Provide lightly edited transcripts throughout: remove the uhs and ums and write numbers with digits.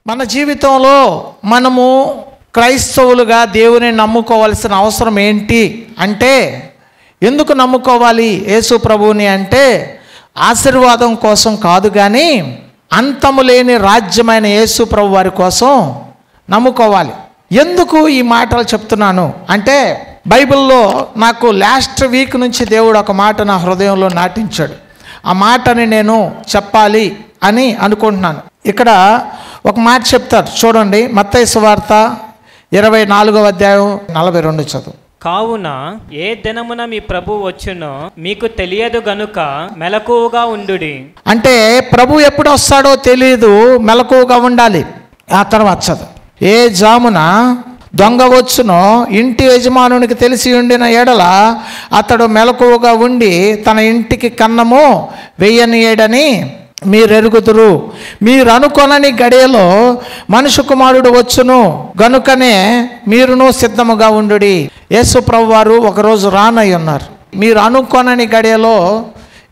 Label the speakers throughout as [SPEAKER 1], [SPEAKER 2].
[SPEAKER 1] మన జీవితంలో మనము క్రైస్తవులుగా దేవుని నమ్ముకోవాల్సిన అవసరం ఏంటి అంటే, ఎందుకు నమ్ముకోవాలి యేసు ప్రభువుని అంటే ఆశీర్వాదం కోసం కాదు, కానీ అంతము లేని రాజ్యమైన యేసు ప్రభు వారి కోసం నమ్ముకోవాలి. ఎందుకు ఈ మాటలు చెప్తున్నాను అంటే, బైబిల్లో నాకు లాస్ట్ వీక్ నుంచి దేవుడు ఒక మాట నా హృదయంలో నాటించాడు. ఆ మాటని నేను చెప్పాలి అని అనుకుంటున్నాను. ఇక్కడ ఒక మాట చెప్తారు చూడండి, మత్తయి సువార్త 24వ అధ్యాయం 42 చదువు.
[SPEAKER 2] కావున ఏ దినమున మీ ప్రభు వచ్చునో మీకు తెలియదు గనుక మెలకువగా ఉండుడి.
[SPEAKER 1] అంటే ప్రభు ఎప్పుడు వస్తాడో తెలియదు, మెలకువగా ఉండాలి. ఆ తర్వాత చదువు. ఏ జామున దొంగ వచ్చునో ఇంటి యజమానునికి తెలిసి ఉండిన ఎడల అతడు మెలకువగా ఉండి తన ఇంటికి కన్నము వెయ్యనీయడని మీరెరుగుదురు. మీరు అనుకొనని గడియలో మనుష్య కుమారుడు వచ్చును గనుకనే మీరును సిద్ధముగా ఉండుడి. యేసు ప్రభు వారు ఒకరోజు రానై ఉన్నారు. మీరు అనుకొనని గడియలో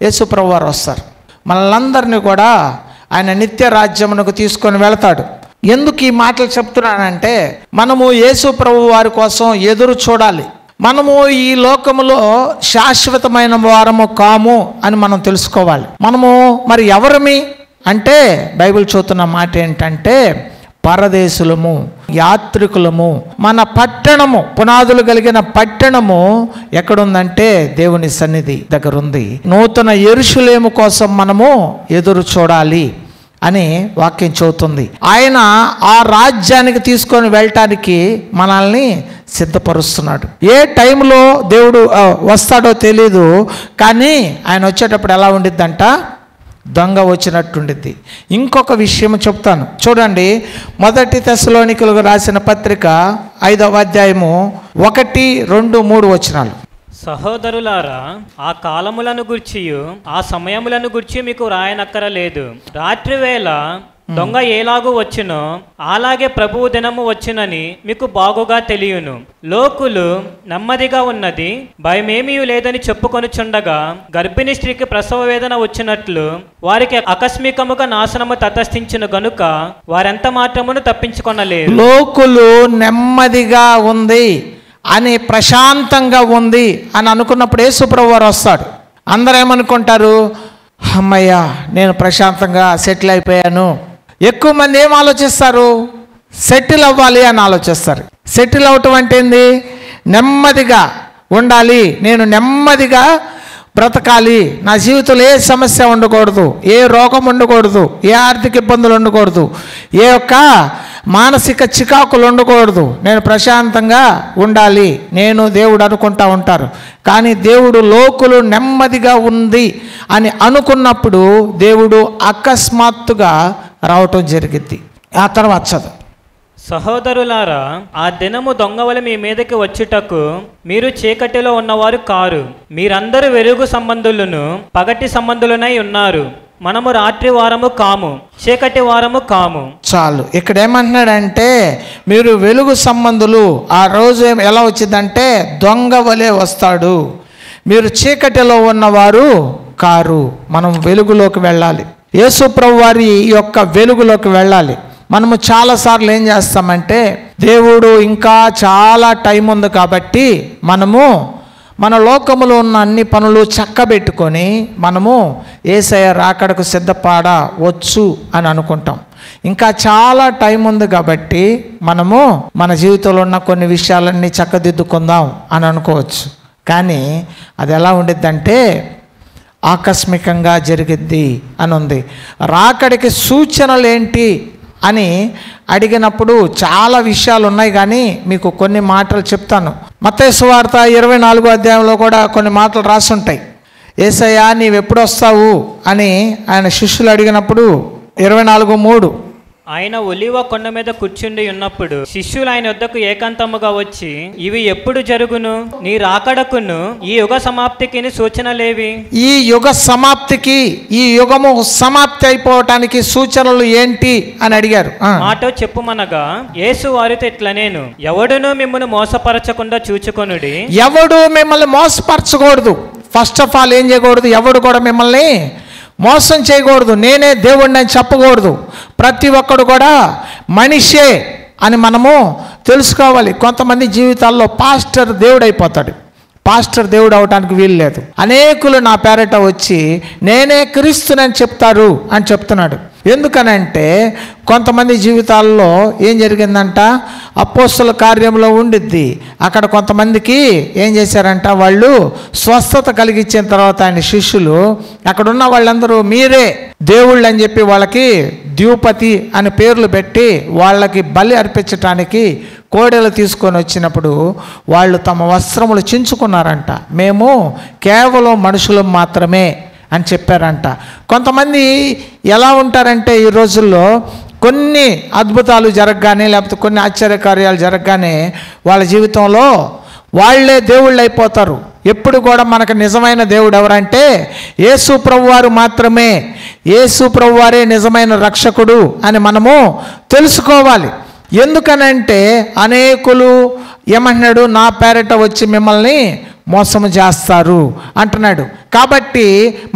[SPEAKER 1] యేసు ప్రభు వారు వస్తారు. మనల్నందరినీ కూడా ఆయన నిత్య రాజ్యమునకు తీసుకొని వెళతాడు. ఎందుకు ఈ మాటలు చెప్తున్నానంటే, మనము యేసు ప్రభు వారి కోసం ఎదురు చూడాలి. మనము ఈ లోకములో శాశ్వతమైన వారము కాము అని మనం తెలుసుకోవాలి. మనము మరి ఎవరమి అంటే, బైబిల్ చూస్తున్న మాట ఏంటంటే, పరదేశులము, యాత్రికులము. మన పట్టణము, పునాదులు కలిగిన పట్టణము ఎక్కడుందంటే దేవుని సన్నిధి దగ్గర ఉంది. నూతన యెరూషలేము కోసం మనము ఎదురు చూడాలి అని వాక్యం చెబుతుంది. ఆయన ఆ రాజ్యానికి తీసుకొని వెళ్ళటానికి మనల్ని సిద్ధపరుస్తున్నాడు. ఏ టైంలో దేవుడు వస్తాడో తెలీదు, కానీ ఆయన వచ్చేటప్పుడు ఎలా ఉండిద్దంట, దొంగ వచ్చినట్టుండిద్ది. ఇంకొక విషయం చెప్తాను చూడండి, 1 తెస్సలోనికలకు రాసిన పత్రిక 5వ అధ్యాయము 1, 2, 3 వచనాలు.
[SPEAKER 2] సహోదరులారా, ఆ కాలములను గూర్చియు ఆ సమయములను గూర్చి మీకు రాయనక్కరలేదు. రాత్రి వేళ దొంగ ఏలాగూ వచ్చునో అలాగే ప్రభువు దినము వచ్చునని మీకు బాగుగా తెలియను. లోకులు నెమ్మదిగా ఉన్నది, భయమేమీ లేదని చెప్పుకొనుచుండగా గర్భిణీ స్త్రీకి ప్రసవ వేదన వచ్చినట్లు వారికి ఆకస్మికముగా నాశనము తటస్థించును గనుక వారెంత మాత్రమును తప్పించుకొనలేరు.
[SPEAKER 1] లోకులు నెమ్మదిగా ఉంది అని, ప్రశాంతంగా ఉంది అని అనుకున్నప్పుడు యేసు ప్రభువు వారు వస్తాడు. అందరూ ఏమనుకుంటారు, అమ్మయ్యా నేను ప్రశాంతంగా సెటిల్ అయిపోయాను. ఎక్కువ మంది ఏం ఆలోచిస్తారు, సెటిల్ అవ్వాలి అని ఆలోచిస్తారు. సెటిల్ అవటం అంటే ఏంది, నెమ్మదిగా ఉండాలి, నేను నెమ్మదిగా బ్రతకాలి, నా జీవితంలో ఏ సమస్య ఉండకూడదు, ఏ రోగం ఉండకూడదు, ఏ ఆర్థిక ఇబ్బందులు ఉండకూడదు, ఏ యొక్క మానసిక చికాకులు ఉండకూడదు, నేను ప్రశాంతంగా ఉండాలి, నేను దేవుడు అనుకుంటా ఉంటారు. కానీ దేవుడు లోకులు నెమ్మదిగా ఉంది అని అనుకున్నప్పుడు దేవుడు అకస్మాత్తుగా రావటం జరిగింది. ఆ తర్వాత చదువు.
[SPEAKER 2] సహోదరులారా, ఆ దినము దొంగవల మీ మీదకి వచ్చుటకు మీరు చీకటిలో ఉన్నవారు కారు. మీరందరూ వెలుగు సంబంధులను పగటి సంబంధులనై ఉన్నారు. మనము రాత్రి వారము కాము, చీకటి వారము కాము.
[SPEAKER 1] చాలు. ఇక్కడ ఏమంటున్నాడంటే, మీరు వెలుగు సంబంధులు. ఆ రోజు ఎలా వచ్చిందంటే దొంగ వలె వస్తాడు. మీరు చీకటిలో ఉన్నవారు కారు. మనం వెలుగులోకి వెళ్ళాలి, యేసు ప్రభు వారి యొక్క వెలుగులోకి వెళ్ళాలి. మనము చాలాసార్లు ఏం చేస్తామంటే, దేవుడు ఇంకా చాలా టైం ఉంది కాబట్టి మనము మన లోకములో ఉన్న అన్ని పనులు చక్కబెట్టుకొని మనము యేసయ్య రాకడకు సిద్ధపడవచ్చు అని అనుకుంటాం. ఇంకా చాలా టైం ఉంది కాబట్టి మనము మన జీవితంలో ఉన్న కొన్ని విషయాలన్నీ చక్కదిద్దుకుందాం అని అనుకోవచ్చు. కానీ అది ఎలా ఉండిద్దంటే ఆకస్మికంగా జరిగిద్ది అని ఉంది. రాకడికి సూచనలు ఏంటి అని అడిగినప్పుడు చాలా విషయాలు ఉన్నాయి, కానీ మీకు కొన్ని మాటలు చెప్తాను. మత్తయి సువార్త 24వ అధ్యాయంలో కూడా కొన్ని మాటలు రాసుంటాయి. యేసయ్యా నీవెప్పుడు వస్తావు అని ఆయన శిష్యులు అడిగినప్పుడు 24:3,
[SPEAKER 2] ఆయన ఒలివ కొండ మీద కూర్చుండి ఉన్నప్పుడు శిష్యులు ఆయన వద్దకు ఏకాంతముగా వచ్చి, ఇవి ఎప్పుడు జరుగును, నీ రాకడకును ఈ యుగ సమాప్తికి సూచనలేవి?
[SPEAKER 1] ఈ యుగ సమాప్తికి, ఈ యుగము సమాప్తి అయిపోవటానికి సూచనలు ఏంటి అని అడిగారు.
[SPEAKER 2] మాట చెప్పుమనగా యేసు వారితో ఇట్లనేను, ఎవడును మిమ్మల్ని మోసపరచకుండా చూచుకొనుడి.
[SPEAKER 1] ఎవడు మిమ్మల్ని మోసపరచకూడదు. ఫస్ట్ ఆఫ్ ఆల్ ఏం చేయకూడదు, ఎవడు కూడా మిమ్మల్ని మోసం చేయకూడదు, నేనే దేవుడిని అని చెప్పకూడదు. ప్రతి ఒక్కడు కూడా మనిషే అని మనము తెలుసుకోవాలి. కొంతమంది జీవితాల్లో పాస్టర్ దేవుడు అయిపోతాడు. పాస్టర్ దేవుడు అవడానికి వీలు లేదు. అనేకులు నా పేరట వచ్చి నేనే క్రీస్తునని చెప్తారు అని చెప్తున్నాడు. ఎందుకనంటే కొంతమంది జీవితాల్లో ఏం జరిగిందంట, అపోస్తల కార్యంలో ఉండిద్ది. అక్కడ కొంతమందికి ఏం చేశారంట, వాళ్ళు స్వస్థత కలిగించిన తర్వాత ఆయన శిష్యులు అక్కడున్న వాళ్ళందరూ మీరే దేవుళ్ళు అని చెప్పి వాళ్ళకి ద్యూపతి అని పేర్లు పెట్టి వాళ్ళకి బలి అర్పించటానికి కోడెలు తీసుకొని వచ్చినప్పుడు వాళ్ళు తమ వస్త్రములు చించుకున్నారంట. మేము కేవలం మనుషులం మాత్రమే అని చెప్పారంట. కొంతమంది ఎలా ఉంటారంటే ఈ రోజుల్లో కొన్ని అద్భుతాలు జరగగానే లేకపోతే కొన్ని ఆశ్చర్యకార్యాలు జరగగానే వాళ్ళ జీవితంలో వాళ్ళే దేవుళ్ళు అయిపోతారు. ఎప్పుడు కూడా మనకు నిజమైన దేవుడు ఎవరంటే యేసు ప్రభువారు మాత్రమే. యేసు ప్రభువారే నిజమైన రక్షకుడు అని మనము తెలుసుకోవాలి. ఎందుకనంటే అనేకులు ఏమంటున్నాడు, నా పేరట వచ్చి మిమ్మల్ని మోసము చేస్తారు అంటున్నాడు. కాబట్టి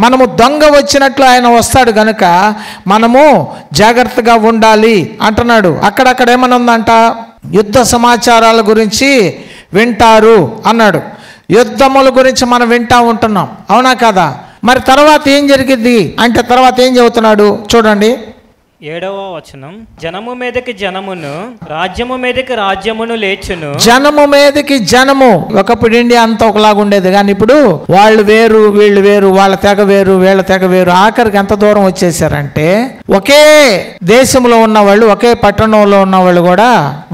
[SPEAKER 1] మనము దొంగ వచ్చినట్లు ఆయన వస్తాడు కనుక మనము జాగ్రత్తగా ఉండాలి అంటున్నాడు. అక్కడక్కడ ఏమని ఉందంట, యుద్ధ సమాచారాల గురించి వింటారు అన్నాడు. యుద్ధముల గురించి మనం వింటా ఉంటున్నాం, అవునా కదా? మరి తర్వాత ఏం జరిగింది అంటే తర్వాత ఏం చెబుతున్నాడు చూడండి.
[SPEAKER 2] 7వ వచనం, జనము మీదకి జనమును, రాజ్యము మీదకి రాజ్యమును లేచును.
[SPEAKER 1] జనము మీదకి జనము. ఒకప్పుడు ఇండియా అంతా ఒకలాగా ఉండేది, కానీ ఇప్పుడు వాళ్ళు వేరు వీళ్ళు వేరు, వాళ్ళ తెగ వేరు వీళ్ళ తెగ వేరు. ఆఖరికి ఎంత దూరం వచ్చేసారంటే ఒకే దేశంలో ఉన్న వాళ్ళు, ఒకే పట్టణంలో ఉన్న వాళ్ళు కూడా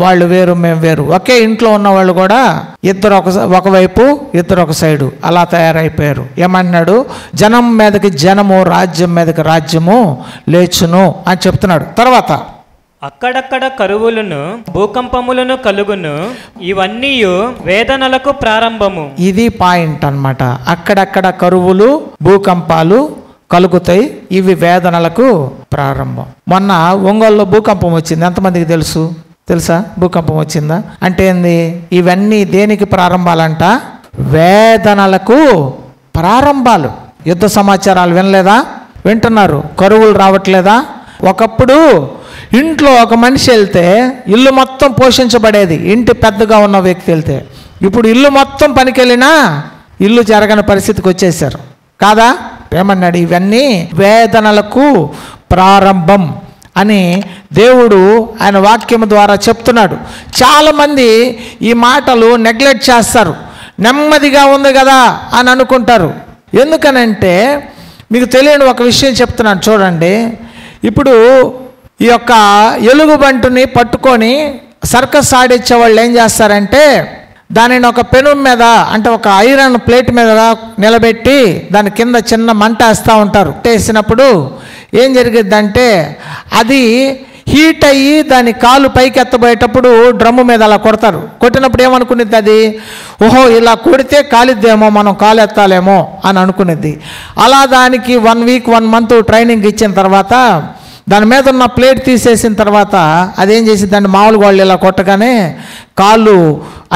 [SPEAKER 1] వాళ్ళు వేరు మేము వేరు. ఒకే ఇంట్లో ఉన్న వాళ్ళు కూడా ఇద్దరు ఒకవైపు ఇద్దరు ఒక సైడు అలా తయారైపోయారు. ఏమన్నాడు, జనం మీదకి జనము, రాజ్యం మీదకి రాజ్యము లేచును అని చెప్తున్నాడు. తర్వాత
[SPEAKER 2] అక్కడక్కడ కరువులను భూకంపములను కలుగును, ఇవన్నీ వేదనలకు ప్రారంభము.
[SPEAKER 1] ఇది పాయింట్ అన్నమాట. అక్కడక్కడ కరువులు భూకంపాలు కలుగుతాయి, ఇవి వేదనలకు ప్రారంభం. మొన్న ఒంగోలులో భూకంపం వచ్చింది, ఎంతమందికి తెలుసా? భూకంపం వచ్చిందా అంటే ఏంది? ఇవన్నీ దేనికి ప్రారంభాలంట? వేదనలకు ప్రారంభాలు. యుద్ధ సమాచారాలు వినలేదా? వింటున్నారు. కరువులు రావట్లేదా? ఒకప్పుడు ఇంట్లో ఒక మనిషి వెళ్తే ఇల్లు మొత్తం పోషించబడేది, ఇంటి పెద్దగా ఉన్న వ్యక్తి వెళ్తే. ఇప్పుడు ఇల్లు మొత్తం పనికి వెళ్ళినా ఇల్లు జరగని పరిస్థితికి వచ్చేసారు కాదా? ఏమన్నాడు, ఇవన్నీ వేదనలకు ప్రారంభం అని దేవుడు ఆయన వాక్యం ద్వారా చెప్తున్నాడు. చాలామంది ఈ మాటలు నెగ్లెక్ట్ చేస్తారు. నెమ్మదిగా ఉంది కదా అని అనుకుంటారు. ఎందుకనంటే మీకు తెలియని ఒక విషయం చెప్తున్నాను చూడండి. ఇప్పుడు ఈ యొక్క ఎలుగుబంటుని పట్టుకొని సర్కస్ ఆడిచ్చే వాళ్ళు ఏం చేస్తారంటే దానిని ఒక పెను మీద అంటే ఒక ఐరన్ ప్లేట్ మీద నిలబెట్టి దాని కింద చిన్న మంట వేస్తూ ఉంటారు. వేసినప్పుడు ఏం జరిగిద్దంటే అది హీట్ అయ్యి దాని కాలు పైకి ఎత్తబోయేటప్పుడు డ్రమ్ము మీద అలా కొడతారు. కొట్టినప్పుడు ఏమనుకునేది అది, ఓహో ఇలా కొడితే కాలిద్దేమో, మనం కాలు ఎత్తాలేమో అని అనుకునేది. అలా దానికి 1 వీక్ 1 మంత్ ట్రైనింగ్ ఇచ్చిన తర్వాత దాని మీద ఉన్న ప్లేట్ తీసేసిన తర్వాత అదేం చేసింది, దాన్ని మామూలుగా వాళ్ళు ఇలా కొట్టగానే కాళ్ళు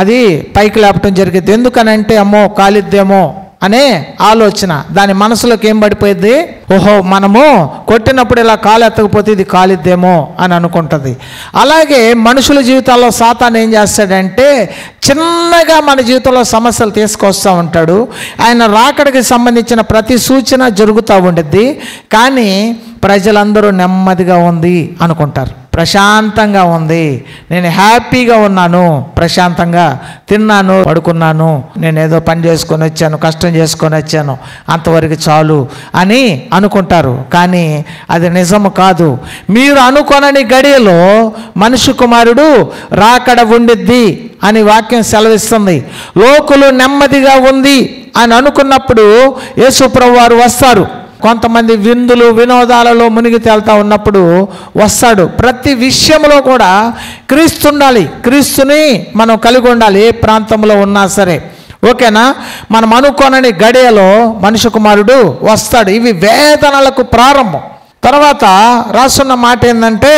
[SPEAKER 1] అది పైకి లేపటం జరిగింది. ఎందుకనంటే అమ్మో కాలిద్దేమో అనే ఆలోచన దాని మనసులోకి ఏం పడిపోయింది, ఓహో మనము కొట్టినప్పుడు ఇలా కాలు ఎత్తకపోతే ఇది కాలిద్దేమో అని అనుకుంటుంది. అలాగే మనుషుల జీవితాల్లో సాతాను ఏం చేస్తాడంటే చిన్నగా మన జీవితంలో సమస్యలు తీసుకొస్తూ ఉంటాడు. ఆయన రాకడికి సంబంధించిన ప్రతి సూచన జరుగుతూ ఉండిద్ది, కానీ ప్రజలందరూ నెమ్మదిగా ఉంది అనుకుంటారు, ప్రశాంతంగా ఉంది, నేను హ్యాపీగా ఉన్నాను, ప్రశాంతంగా తిన్నాను పడుకున్నాను, నేను ఏదో పని చేసుకొని వచ్చాను, కష్టం చేసుకొని వచ్చాను, అంతవరకు చాలు అని అనుకుంటారు. కానీ అది నిజము కాదు. మీరు అనుకొనని గడియలో మనుష్య కుమారుడు రాకడ ఉండిద్ది అని వాక్యం సెలవిస్తుంది. లోకులు నెమ్మదిగా ఉంది అని అనుకున్నప్పుడు యేసు ప్రభువారు వస్తారు. కొంతమంది విందులు వినోదాలలో మునిగి తేలుతా ఉన్నప్పుడు వస్తాడు. ప్రతి విషయంలో కూడా క్రీస్తు ఉండాలి, క్రీస్తుని మనం కలిగి ఉండాలి, ఏ ప్రాంతంలో ఉన్నా సరే. ఓకేనా? మనం అనుకోనని గడియలో మనుష్య కుమారుడు వస్తాడు. ఇవి వేదనలకు ప్రారంభం. తర్వాత రాసున్న మాట ఏంటంటే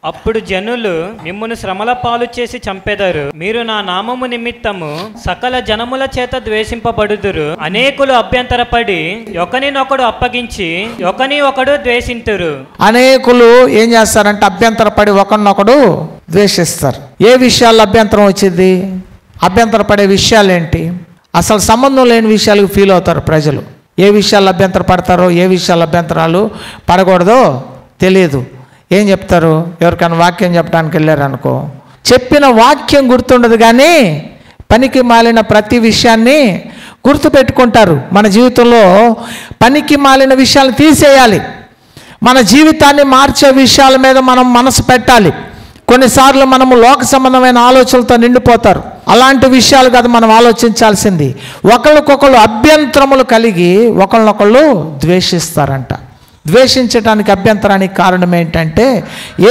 [SPEAKER 2] అప్పుడు జనులు మిమ్మును శ్రమల పాలు చేసి చంపెదరు. మీరు నా నామము నిమిత్తము సకల జనముల చేత ద్వేషింపబడుదురు. అనేకులు అభ్యంతరపడి ఒకనినొకడు అప్పగించి ఒకని ఒకడు ద్వేషింతురు.
[SPEAKER 1] అనేకులు ఏం చేస్తారంటే అభ్యంతరపడి ఒకరినొకడు ద్వేషిస్తారు. ఏ విషయాల్లో అభ్యంతరం వచ్చింది? అభ్యంతరపడే విషయాలు ఏంటి? అసలు సంబంధం లేని విషయాలకు ఫీల్ అవుతారు ప్రజలు. ఏ విషయాలు అభ్యంతర పడతారో, ఏ విషయాలు అభ్యంతరాలు పడకూడదో తెలియదు. ఏం చెప్తారు? ఎవరికైనా వాక్యం చెప్పడానికి వెళ్ళారనుకో, చెప్పిన వాక్యం గుర్తుండదు కానీ పనికి మాలిన ప్రతి విషయాన్ని గుర్తుపెట్టుకుంటారు. మన జీవితంలో పనికి మాలిన విషయాలు తీసేయాలి. మన జీవితాన్ని మార్చే విషయాల మీద మనం మనసు పెట్టాలి. కొన్నిసార్లు మనము లోక సంబంధమైన ఆలోచనలతో నిండిపోతారు. అలాంటి విషయాలు కాదు మనం ఆలోచించాల్సింది. ఒకళ్ళకొకళ్ళు అభ్యంతరములు కలిగి ఒకళ్ళనొకళ్ళు ద్వేషిస్తారంట. ద్వేషించడానికి అభ్యంతరానికి కారణం ఏంటంటే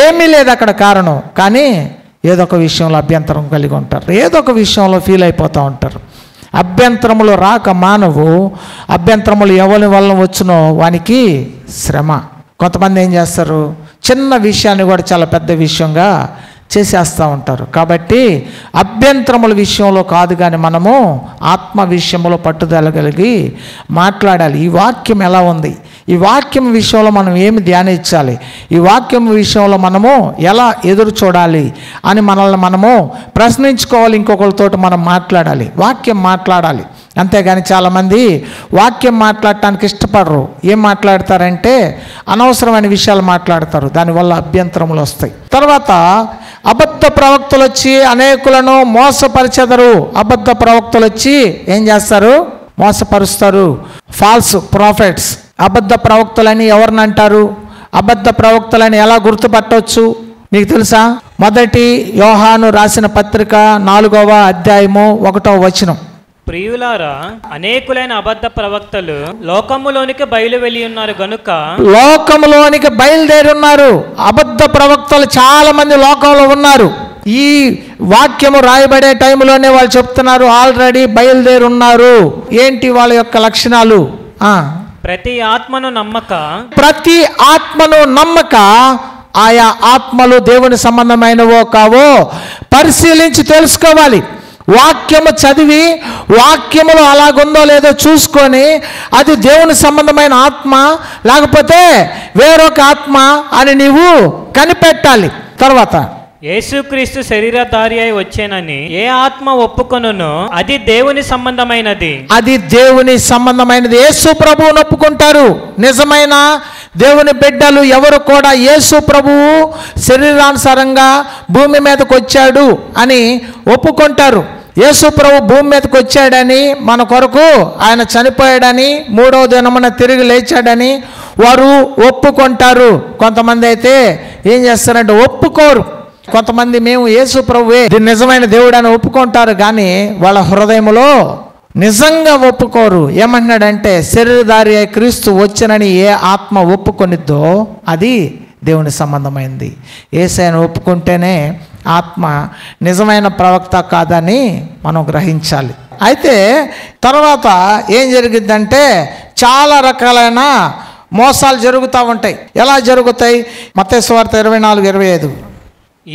[SPEAKER 1] ఏమీ లేదు అక్కడ కారణం, కానీ ఏదో ఒక విషయంలో అభ్యంతరం కలిగి ఉంటారు, ఏదో ఒక విషయంలో ఫీల్ అయిపోతూ ఉంటారు. అభ్యంతరములు రాక మానవు, అభ్యంతరములు ఎవరి వల్ల వచ్చునో వానికి శ్రమ. కొంతమంది ఏం చేస్తారు, చిన్న విషయాన్ని కూడా చాలా పెద్ద విషయంగా చేసేస్తూ ఉంటారు. కాబట్టి అభ్యంతరముల విషయంలో కాదు కానీ మనము ఆత్మ విషయంలో పట్టుదల కలిగి మాట్లాడాలి. ఈ వాక్యం ఎలా ఉంది, ఈ వాక్యం విషయంలో మనం ఏమి ధ్యానించాలి, ఈ వాక్యం విషయంలో మనము ఎలా ఎదురు చూడాలి అని మనల్ని మనము ప్రశ్నించుకోవాలి. ఇంకొకరితో మనం మాట్లాడాలి, వాక్యం మాట్లాడాలి. అంతేగాని చాలామంది వాక్యం మాట్లాడటానికి ఇష్టపడరు. ఏం మాట్లాడతారంటే అనవసరమైన విషయాలు మాట్లాడతారు, దానివల్ల అభ్యంతరములు వస్తాయి. తర్వాత అబద్ధ ప్రవక్తలు వచ్చి అనేకులను మోసపరిచెదరు. అబద్ధ ప్రవక్తలు వచ్చి ఏం చేస్తారు? మోసపరుస్తారు. False prophets. అబద్ధ ప్రవక్తలని ఎవరిని అంటారు? అబద్ధ ప్రవక్తలని ఎలా గుర్తుపట్టవచ్చు మీకు తెలుసా? మొదటి యోహాను రాసిన పత్రిక 4వ అధ్యాయము 1వ వచనం.
[SPEAKER 2] ప్రియులారా, అనేకులైన అబద్ధ ప్రవక్తలు లోకములోనికి బయలు వెళ్ళి ఉన్నారు గనుక,
[SPEAKER 1] లోకములోనికి బయలుదేరి ఉన్నారు. అబద్ధ ప్రవక్తలు చాలా మంది లోకంలో ఉన్నారు. ఈ వాక్యము రాయబడే టైంలోనే వాళ్ళు చెప్తున్నారు ఆల్రెడీ బయలుదేరి ఉన్నారు. ఏంటి వాళ్ళ యొక్క లక్షణాలు?
[SPEAKER 2] ప్రతి ఆత్మను నమ్మక ఆయా ఆత్మలు దేవుని సంబంధమైనవో కావో పరిశీలించి తెలుసుకోవాలి. వాక్యము చదివి వాక్యములో అలాగుందో లేదో చూసుకొని అది దేవుని సంబంధమైన ఆత్మ లేకపోతే వేరొక ఆత్మ అని నీవు కనిపెట్టాలి. తర్వాత యేసుక్రీస్తు శరీరధారి అయి వచ్చేనని ఏ ఆత్మ ఒప్పుకొనునో అది దేవుని సంబంధమైనది.
[SPEAKER 1] అది దేవుని సంబంధమైనది. యేసు ప్రభువును ఒప్పుకుంటారు. నిజమైన దేవుని బిడ్డలు ఎవరు కూడా యేసు ప్రభువు శరీరానుసారంగా భూమి మీదకి వచ్చాడు అని ఒప్పుకుంటారు. యేసు ప్రభు భూమి మీదకి వచ్చాడని, మన కొరకు ఆయన చనిపోయాడని, 3వ దినమున తిరిగి లేచాడని వారు ఒప్పుకుంటారు. కొంతమంది అయితే ఏం చేస్తారంటే ఒప్పుకోరు. కొంతమంది మేము యేసు ప్రభువే నిజమైన దేవుడు అని ఒప్పుకుంటారు, కానీ వాళ్ళ హృదయంలో నిజంగా ఒప్పుకోరు. ఏమంటున్నాడంటే శరీరధారి అయి క్రీస్తు వచ్చనని ఏ ఆత్మ ఒప్పుకొనిద్దో అది దేవుని సంబంధమైంది. యేసయ్యను ఒప్పుకుంటేనే ఆత్మ నిజమైన ప్రవక్త కాదని మనం గ్రహించాలి. అయితే తర్వాత ఏం జరిగిద్దంటే చాలా రకాలైన మోసాలు జరుగుతూ ఉంటాయి. ఎలా జరుగుతాయి? మత్తయి సువార్త 24:25.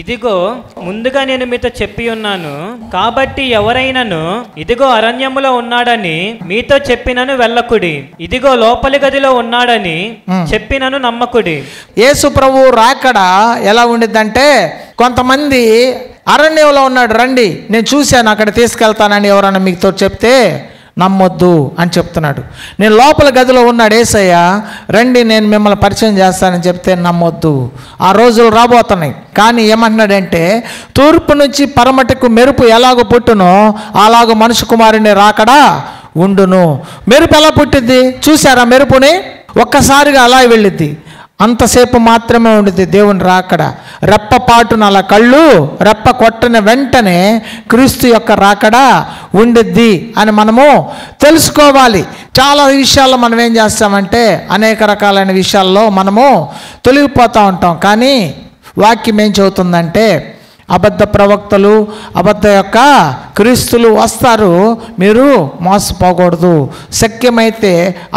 [SPEAKER 2] ఇదిగో ముందుగా నేను మీతో చెప్పి ఉన్నాను కాబట్టి ఎవరైనాను ఇదిగో అరణ్యములో ఉన్నాడని మీతో చెప్పినను వెళ్ళకుడి, ఇదిగో లోపలి గదిలో ఉన్నాడని చెప్పినను నమ్మకుడి. యేసు
[SPEAKER 1] ప్రభు రాకడ ఎలా ఉండిద్దంటే కొంతమంది అరణ్యంలో ఉన్నాడు రండి నేను చూశాను అక్కడ తీసుకెళ్తానని ఎవరన్నా మీతో చెప్తే నమ్మొద్దు అని చెప్తున్నాడు. నేను లోపల గదిలో ఉన్నాడు యేసయ్య రండి నేను మిమ్మల్ని పరిచయం చేస్తానని చెప్తే నమ్మొద్దు. ఆ రోజులు రాబోతున్నాయి. కానీ ఏమంటున్నాడంటే తూర్పు నుంచి పరమటికు మెరుపు ఎలాగో పుట్టునో అలాగో మనుషు కుమారుని రాకడా ఉండును. మెరుపు ఎలా పుట్టిద్ది చూసారా? మెరుపుని ఒక్కసారిగా అలా వెళ్ళిద్ది, అంతసేపు మాత్రమే ఉండిద్ది దేవుని రాకడ. రెప్పపాటున అలా కళ్ళు రెప్ప కొట్టిన వెంటనే క్రీస్తు యొక్క రాకడ ఉండిద్ది అని మనము తెలుసుకోవాలి. చాలా విషయాల్లో మనం ఏం చేస్తామంటే అనేక రకాలైన విషయాల్లో మనము తొలగిపోతూ ఉంటాం. కానీ వాక్యం ఏం చెబుతుందంటే అబద్ధ ప్రవక్తలు, అబద్ధ యొక్క క్రీస్తులు వస్తారు. మీరు మోసపోకూడదు. శక్యమైతే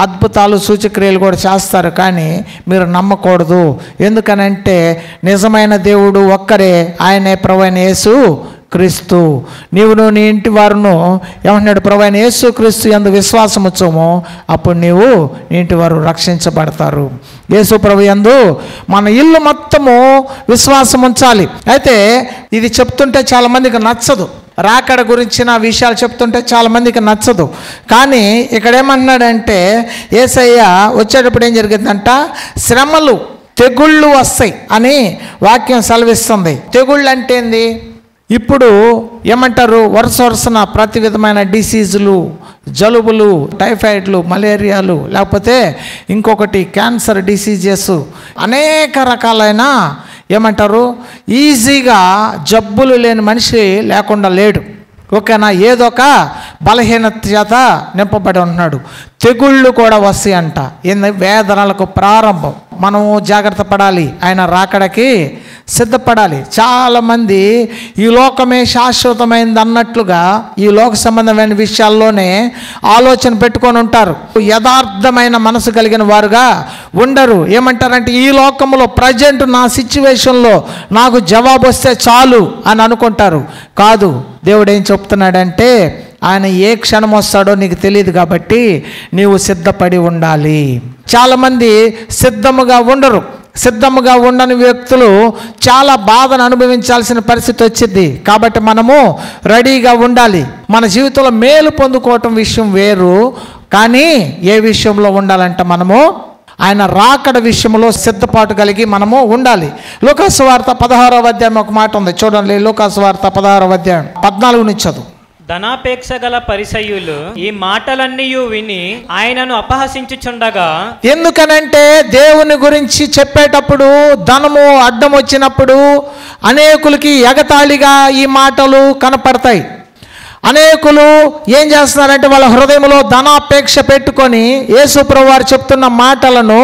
[SPEAKER 1] అద్భుతాలు, సూచక్రియలు కూడా చేస్తారు, కానీ మీరు నమ్మకూడదు. ఎందుకనంటే నిజమైన దేవుడు ఒక్కరే, ఆయనే ప్రభువైన యేసు క్రీస్తు. నీవును నీ ఇంటి వారును ఏమంటున్నాడు? ప్రభువైన యేసు క్రీస్తు యందు విశ్వాసం ఉంచుము, అప్పుడు నీవు నీ ఇంటి వారు రక్షించబడతారు. యేసు ప్రభు యందు మన ఇల్లు మొత్తము విశ్వాసం ఉంచాలి. అయితే ఇది చెప్తుంటే చాలామందికి నచ్చదు. రాకడ గురించిన విషయాలు చెప్తుంటే చాలామందికి నచ్చదు. కానీ ఇక్కడ ఏమంటున్నాడంటే యేసయ్య వచ్చేటప్పుడు ఏం జరిగిందంట? శ్రమలు, తెగుళ్ళు వస్తాయి అని వాక్యం సెలవిస్తుంది. తెగుళ్ళు అంటే ఏంది? ఇప్పుడు ఏమంటారు? వరుసన ప్రతి విధమైన డిసీజులు, జలుబులు, టైఫాయిడ్లు, మలేరియాలు, లేకపోతే ఇంకొకటి క్యాన్సర్ డిసీజెస్, అనేక రకాలైన ఏమంటారు ఈజీగా జబ్బులు లేని మనిషి లేకుండా లేడు. ఓకేనా? ఏదో ఒక బలహీనత చేత నింపబడి ఉన్నాడు. తెగుళ్ళు కూడా వస్తాయి అంట. వేదనలకు ప్రారంభం. మనము జాగ్రత్త పడాలి, ఆయన రాకడకి సిద్ధపడాలి. చాలామంది ఈ లోకమే శాశ్వతమైంది అన్నట్లుగా ఈ లోక సంబంధమైన విషయాల్లోనే ఆలోచన పెట్టుకొని ఉంటారు. యథార్థమైన మనసు కలిగిన వారుగా ఉండరు. ఏమంటారంటే ఈ లోకంలో ప్రజెంట్ నా సిచ్యువేషన్లో నాకు జవాబు వస్తే చాలు అని అనుకుంటారు. కాదు, దేవుడు ఏం చెప్తున్నాడంటే ఆయన ఏ క్షణం వస్తాడో నీకు తెలియదు, కాబట్టి నీవు సిద్ధపడి ఉండాలి. చాలామంది సిద్ధముగా ఉండరు. సిద్ధముగా ఉండని వ్యక్తులు చాలా బాధను అనుభవించాల్సిన పరిస్థితి వచ్చింది. కాబట్టి మనము రెడీగా ఉండాలి. మన జీవితంలో మేలు పొందుకోవటం విషయం వేరు, కానీ ఏ విషయంలో ఉండాలంటే మనము ఆయన రాకడ విషయంలో సిద్ధపాటు కలిగి మనము ఉండాలి. లూకాసు వార్త 16వ అధ్యాయం ఒక మాట ఉంది, చూడండి. లూకాసు వార్త 16వ అధ్యాయం 14 నుంచి చదువు.
[SPEAKER 2] ధనాపేక్ష గల పరిసయ్యులు ఈ మాటలన్నీ విని ఆయనను అపహసించుచుండగా,
[SPEAKER 1] ఎందుకనంటే దేవుని గురించి చెప్పేటప్పుడు ధనము అడ్డం వచ్చినప్పుడు అనేకులకి ఎగతాళిగా ఈ మాటలు కనపడతాయి. అనేకులు ఏం చేస్తున్నారంటే వాళ్ళ హృదయంలో ధనాపేక్ష పెట్టుకొని యేసు ప్రభువు వారు చెప్తున్న మాటలను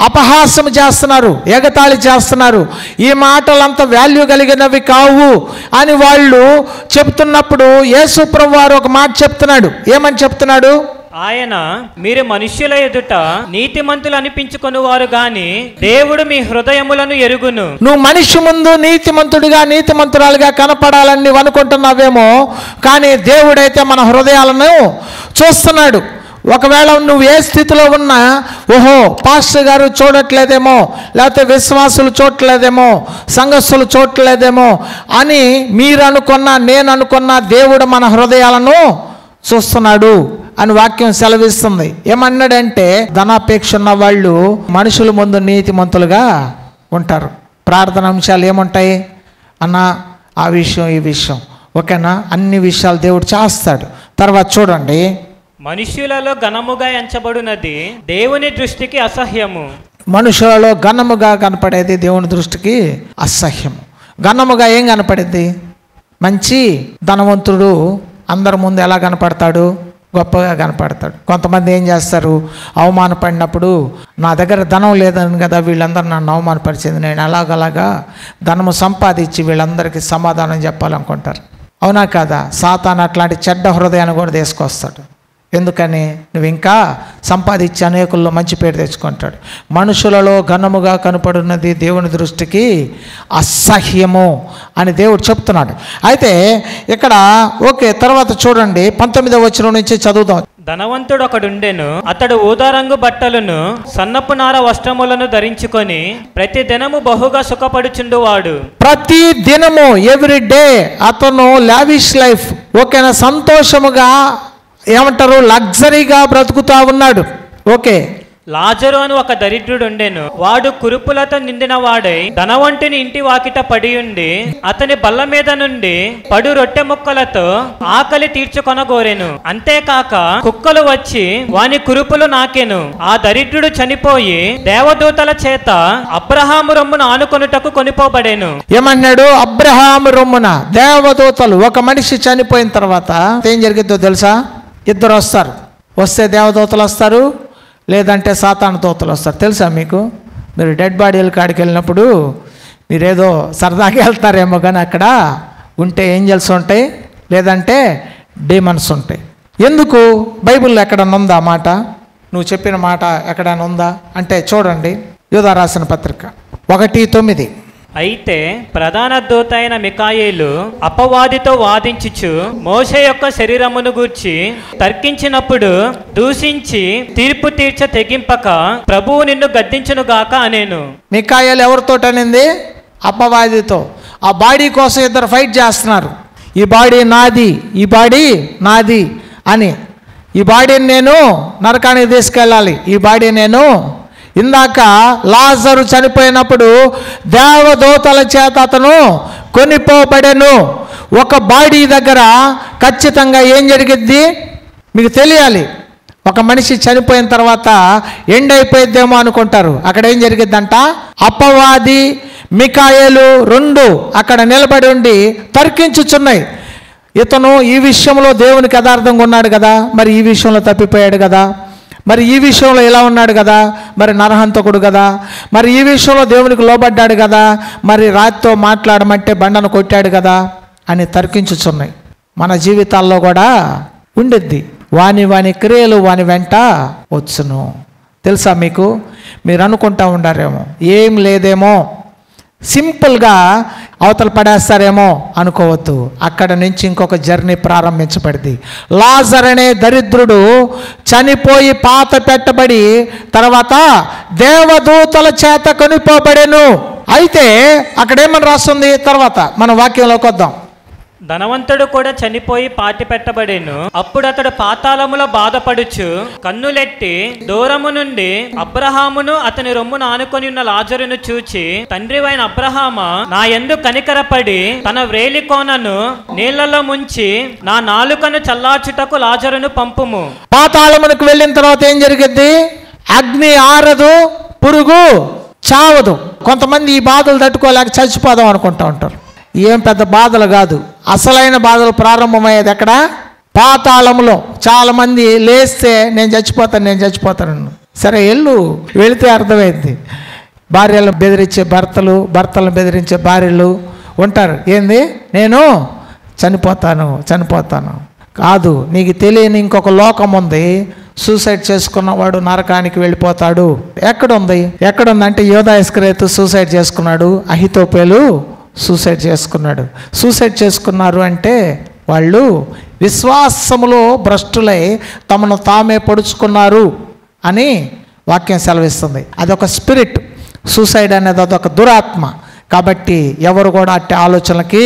[SPEAKER 1] అపహాస్యం చేస్తున్నారు, ఎగతాళి చేస్తున్నారు. ఈ మాటలు అంత వాల్యూ కలిగినవి కావు అని వాళ్ళు చెప్తున్నప్పుడు యేసు ప్రభువు వారు ఒక మాట చెప్తున్నాడు. ఏమని చెప్తున్నాడు?
[SPEAKER 2] ఆయన మీరు మనుష్యుల ఎదుట నీతిమంతులు అనిపించుకొని వారు గాని దేవుడు మీ హృదయములను ఎరుగును.
[SPEAKER 1] నువ్వు మనిషి ముందు నీతిమంతుడిగా, నీతిమంతురాలుగా కనపడాలని నువ్వు అనుకుంటున్నావేమో, కానీ దేవుడైతే మన హృదయాలను చూస్తున్నాడు. ఒకవేళ నువ్వు ఏ స్థితిలో ఉన్నా, ఓహో పాస్టర్ గారు చూడట్లేదేమో, లేకపోతే విశ్వాసులు చూడట్లేదేమో, సంఘస్థులు చూడట్లేదేమో అని మీరు అనుకున్నా, నేను అనుకున్నా, దేవుడు మన హృదయాలను చూస్తున్నాడు అని వాక్యం సెలవిస్తుంది. ఏమన్నాడంటే ధనాపేక్ష ఉన్న వాళ్ళు మనుషుల ముందు నీతిమంతులుగా ఉంటారు. ప్రార్థన అంశాలు ఏముంటాయి అన్న? ఆ విషయం, ఈ విషయం, ఓకేనా? అన్ని విషయాలు దేవుడు చేస్తాడు. తర్వాత చూడండి,
[SPEAKER 2] మనుష్యులలో ఘనముగా ఎంచబడినది దేవుని దృష్టికి అసహ్యము.
[SPEAKER 1] మనుషులలో ఘనముగా కనపడేది దేవుని దృష్టికి అసహ్యము. ఘనముగా ఏం కనపడింది? మంచి ధనవంతుడు అందరి ముందు ఎలా కనపడతాడు? గొప్పగా కనపడతాడు. కొంతమంది ఏం చేస్తారు? అవమానపడినప్పుడు నా దగ్గర ధనం లేదని కదా వీళ్ళందరూ నన్ను అవమానపరిచింది, నేను అలాగలాగా ధనము సంపాదించి వీళ్ళందరికీ సమాధానం చెప్పాలనుకుంటారు. అవునా కాదా? సాతాను అట్లాంటి చెడ్డ హృదయాన్ని కూడా తీసుకొస్తాడు. ఎందుకని? నువ్వు ఇంకా సంపాదించి అనేకుల్లో మంచి పేరు తెచ్చుకుంటాడు. మనుషులలో ఘనముగా కనపడున్నది దేవుని దృష్టికి అసహ్యము అని దేవుడు చెప్తున్నాడు. అయితే ఇక్కడ ఓకే, తర్వాత చూడండి 19వ వచనం నుంచి చదువుదాం.
[SPEAKER 2] ధనవంతుడు ఒకడుండెను, అతడు ఊదారంగు బట్టలను సన్నపు నార వస్త్రములను ధరించుకొని ప్రతి దినము బహుగా సుఖపడుచుండువాడు.
[SPEAKER 1] ప్రతి దినము ఎవ్రీ డే అతను లావిష్ లైఫ్, ఓకేనా, సంతోషముగా ఏమంటారు లగ్జరీగా బ్రతుకుతా ఉన్నాడు. ఓకే.
[SPEAKER 2] లాజరు అని ఒక దరిద్రుడు ఉండెను. వాడు కురుపులతో నిండిన వాడై ధనవంతుని ఇంటి వాకిట పడి ఉండి అతని బల్ల మీద నుండి పడు రొట్టె ముక్కలతో ఆకలి తీర్చుకొనగోరెను. అంతేకాక కుక్కలు వచ్చి వాని కురుపులు నాకెను. ఆ దరిద్రుడు చనిపోయి దేవదూతల చేత అబ్రహాము రొమ్మున ఆనుకొనుటకు కొనిపోబడేను.
[SPEAKER 1] ఏమన్నాడు? అబ్రహాము రొమ్మున దేవదూతలు. ఒక మనిషి చనిపోయిన తర్వాత ఏం జరిగిద్దో తెలుసా? ఇద్దరు వస్తారు. వస్తే దేవదూతలు వస్తారు, లేదంటే సాతాను దూతలు వస్తారు. తెలుసా మీకు? మీరు డెడ్ బాడీల కాడికి వెళ్ళినప్పుడు మీరేదో సరదాగా వెళ్తారేమో, కానీ అక్కడ ఉంటే ఏంజల్స్ ఉంటాయి, లేదంటే డీమన్స్ ఉంటాయి. ఎందుకు? బైబిల్లో ఎక్కడన్నా ఉందా మాట? నువ్వు చెప్పిన మాట ఎక్కడైనా ఉందా అంటే చూడండి, యూదా రాసిన పత్రిక 1:9.
[SPEAKER 2] అయితే ప్రధాన దూత అయిన మికాయేలు అపవాదితో వాదించుచు మోషే యొక్క శరీరమును గూర్చి తర్కించినప్పుడు దూషించి తీర్పు తీర్చ తెగింపక ప్రభువు నిన్ను గద్దించునుగాక అనేను.
[SPEAKER 1] మికాయేలు ఎవరితో అనింది? అపవాదితో. ఆ బాడీ కోసం ఇద్దరు ఫైట్ చేస్తున్నారు. ఈ బాడీ నాది, ఈ బాడీ నాది అని. ఈ బాడీని నేను నరకానికి తీసుకెళ్ళాలి, ఈ బాడీ నేను. ఇందాక లాజరు చనిపోయినప్పుడు దేవదూతల చేత అతను కొనిపోబడెను. ఒక బాడీ దగ్గర ఖచ్చితంగా ఏం జరిగిద్ది మీకు తెలియాలి. ఒక మనిషి చనిపోయిన తర్వాత ఎండ్ అయిపోయిద్దేమో అనుకుంటారు. అక్కడ ఏం జరిగిద్దంట? అపవాది మికాయేలు రెండు అక్కడ నిలబడి ఉండి తర్కించుచున్నాయి. ఇతను ఈ విషయంలో దేవునికి యథార్థంగా ఉన్నాడు కదా, మరి ఈ విషయంలో తప్పిపోయాడు కదా, మరి ఈ విషయంలో ఇలా ఉన్నాడు కదా, మరి నరహంతకుడు కదా, మరి ఈ విషయంలో దేవునికి లోబడ్డాడు కదా, మరి రాతితో మాట్లాడమంటే బండను కొట్టాడు కదా అని తర్కించుచున్నాయి. మన జీవితాల్లో కూడా ఉండిద్ది. వాని క్రియలు వాని వెంట వచ్చును. తెలుసా మీకు? మీరు అనుకుంటా ఉండారేమో ఏం లేదేమో, సింపుల్గా అవతల పడేస్తారేమో అనుకోవద్దు. అక్కడ నుంచి ఇంకొక జర్నీ ప్రారంభించబడింది. లాజర్ అనే దరిద్రుడు చనిపోయి పాత పెట్టబడి తర్వాత దేవదూతల చేత కొనిపోబడెను. అయితే అక్కడేమని రాస్తుంది? తర్వాత మన వాక్యంలోకి వద్దాం.
[SPEAKER 2] ధనవంతుడు కూడా చనిపోయి పాతి పెట్టబడేను. అప్పుడు అతడు పాతాళములో బాధపడుచు కన్నులెట్టి దూరము నుండి అబ్రహామును అతని రొమ్మును ఆనుకొని ఉన్న లాజరును చూచి, తండ్రివైన అబ్రహామా, నా యందు కనికరపడి తన వ్రేలి కోనను నీళ్లలో ముంచి నా నాలుకను చల్లార్చుటకు లాజరును పంపుము.
[SPEAKER 1] పాతాళమునకు వెళ్ళిన తర్వాత ఏం జరిగిద్ది? అగ్ని ఆరదు, పురుగు చావదు. కొంతమంది ఈ బాధలు తట్టుకోలేక చచ్చిపోదాం అనుకుంటా ఉంటారు. ఏం పెద్ద బాధలు కాదు. అసలైన బాధలు ప్రారంభమయ్యేది ఎక్కడ? పాతాళంలో. చాలామంది లేస్తే నేను చచ్చిపోతాను. సరే వెళితే అర్థమైంది. భార్యలను బెదిరించే భర్తలను బెదిరించే భార్యలు ఉంటారు. ఏంది? నేను చనిపోతాను కాదు. నీకు తెలియని ఇంకొక లోకం ఉంది. సూసైడ్ చేసుకున్నవాడు నరకానికి వెళ్ళిపోతాడు. ఎక్కడుందంటే యోధా ఇస్కరియోతు సూసైడ్ చేసుకున్నాడు, అహితోపేలు సూసైడ్ చేసుకున్నారు అంటే వాళ్ళు విశ్వాసములో భ్రష్టులై తమను తామే పొడుచుకున్నారు అని వాక్యం సెలవిస్తుంది. అదొక స్పిరిట్. సూసైడ్ అనేది అదొక దురాత్మ. కాబట్టి ఎవరు కూడా అట్టి ఆలోచనలకి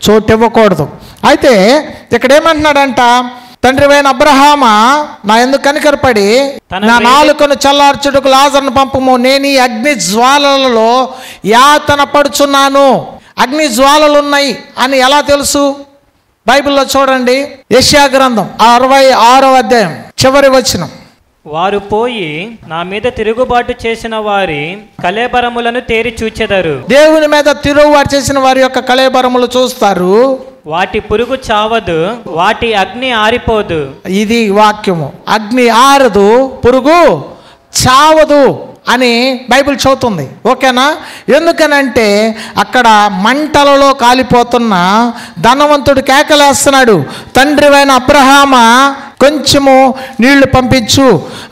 [SPEAKER 1] చోటు ఇవ్వకూడదు. అయితే ఇక్కడ ఏమంటున్నాడంట? తండ్రివైన అబ్రహామా, నా ఎందుకు కనికరపడి నా నాలుకను చల్లార్చుటకు లాజరును పంపుము. నేను ఈ అగ్ని జ్వాలలలో యాతన పడుచున్నాను. అగ్ని జ్వాలలు ఉన్నాయి అని ఎలా తెలుసు? బైబిల్లో చూడండి, యెషయా గ్రంథం 66వ అధ్యాయం చివరి వచనం.
[SPEAKER 2] వారు పోయి నా మీద తిరుగుబాటు చేసిన వారి కళేబరములను తేరి చూచెదరు.
[SPEAKER 1] దేవుని మీద తిరుగుబాటు చేసిన వారి యొక్క కళేబరములు చూస్తారు.
[SPEAKER 2] వాటి పురుగు చావదు, వాటి అగ్ని ఆరిపోదు. ఇది
[SPEAKER 1] వాక్యము. అగ్ని ఆరదు, పురుగు చావదు అని బైబిల్ చెబుతుంది. ఓకేనా? ఎందుకనంటే అక్కడ మంటలలో కాలిపోతున్న ధనవంతుడు కేకలేస్తున్నాడు, తండ్రివైన అబ్రహామా కొంచెము నీళ్లు పంపించు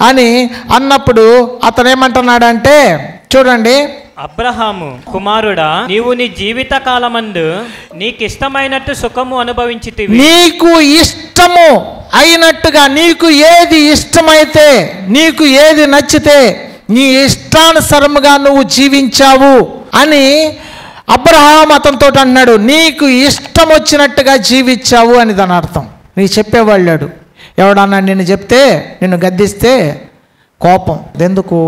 [SPEAKER 1] అని అన్నప్పుడు అతను ఏమంటున్నాడంటే, చూడండి,
[SPEAKER 2] అబ్రహాము కుమారుడా, నీవు నీ జీవిత కాలమందు నీకిష్టమైనట్టు సుఖము అనుభవించితివి.
[SPEAKER 1] నీకు ఇష్టము అయినట్టుగా, నీకు ఏది ఇష్టమైతే, నీకు ఏది నచ్చితే నీ ఇష్టానుసారముగా నువ్వు జీవించావు అని అబ్రహాం అతనితో అన్నాడు. నీకు ఇష్టం వచ్చినట్టుగా జీవించావు అని దాని అర్థం. నీకు చెప్పేవాళ్ళాడు. ఎవడన్నా నిన్ను చెప్తే, నిన్ను గద్దిస్తే కోపం ఎందుకు?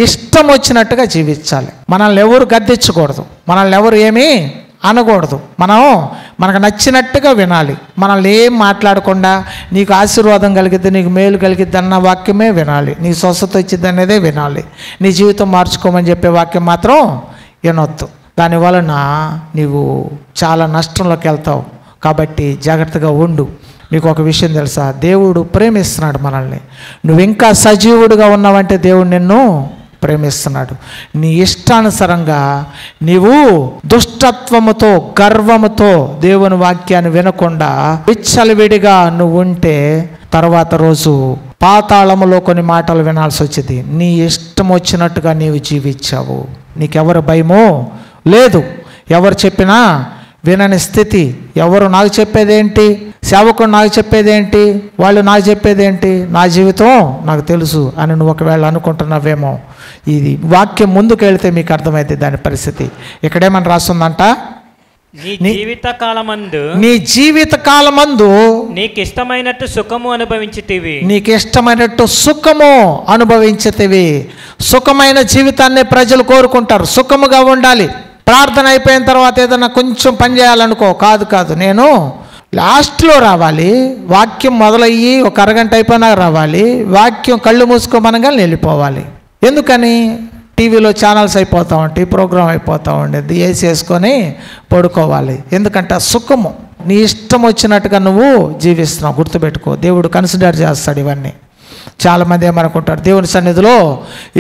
[SPEAKER 1] ఇష్టం వచ్చినట్టుగా జీవించాలి. మనల్ని ఎవరు గద్దించకూడదు, మనల్ని ఎవరు ఏమీ అనకూడదు. మనకు నచ్చినట్టుగా వినాలి. మనల్ని ఏం మాట్లాడకుండా నీకు ఆశీర్వాదం కలిగిద్ది, నీకు మేలు కలిగిద్ది అన్న వాక్యమే వినాలి. నీకు స్వస్థత వచ్చింది అనేదే వినాలి. నీ జీవితం మార్చుకోమని చెప్పే వాక్యం మాత్రం వినొద్దు. దానివలన నీవు చాలా నష్టంలోకి వెళ్తావు. కాబట్టి జాగ్రత్తగా ఉండు. మీకు ఒక విషయం తెలుసా? దేవుడు ప్రేమిస్తున్నాడు మనల్ని. నువ్వు ఇంకా సజీవుడిగా ఉన్నావంటే దేవుడు నిన్ను ప్రేమిస్తున్నాడు. నీ ఇష్టానుసారంగా నీవు దుష్టత్వముతో, గర్వముతో దేవుని వాక్యాన్ని వినకుండా విచ్చలవిడిగా నువ్వు ఉంటే తర్వాత రోజు పాతాళములో కొన్ని మాటలు వినాల్సి వచ్చింది. నీ ఇష్టం వచ్చినట్టుగా నీవు జీవించావు. నీకెవరు భయమో లేదు, ఎవరు చెప్పినా వినని స్థితి. ఎవరు నాకు చెప్పేదేంటి, సేవకుడు నాకు చెప్పేదేంటి, వాళ్ళు నాకు చెప్పేదేంటి, నా జీవితం నాకు తెలుసు అని నువ్వు ఒకవేళ అనుకుంటున్నావేమో. ఇది వాక్యం ముందుకు వెళితే మీకు అర్థమైంది దాని పరిస్థితి. ఇక్కడేమని రాస్తుందంట,
[SPEAKER 2] నీ జీవితకాలమందు నీకు ఇష్టమైనట్టు సుఖము అనుభవించితివి.
[SPEAKER 1] నీకు ఇష్టమైనట్టు సుఖము అనుభవించితివి. సుఖమైన జీవితాన్ని ప్రజలు కోరుకుంటారు. సుఖముగా ఉండాలి. ప్రార్థన అయిపోయిన తర్వాత ఏదైనా కొంచెం పని చేయాలనుకో, కాదు నేను లాస్ట్లో రావాలి. వాక్యం మొదలయ్యి ఒక అరగంట అయిపోయినా రావాలి. వాక్యం కళ్ళు మూసుకోమనగా వెళ్ళిపోవాలి. ఎందుకని? టీవీలో ఛానల్స్ అయిపోతూ ఉంటాయి, ప్రోగ్రాం అయిపోతూ ఉండేది, ఏసీ వేసుకొని పడుకోవాలి. ఎందుకంటే సుఖము. నీ ఇష్టం వచ్చినట్టుగా నువ్వు జీవిస్తున్నావు. గుర్తుపెట్టుకో, దేవుడు కన్సిడర్ చేస్తాడు ఇవన్నీ. చాలామంది ఏమనుకుంటారు, దేవుని సన్నిధిలో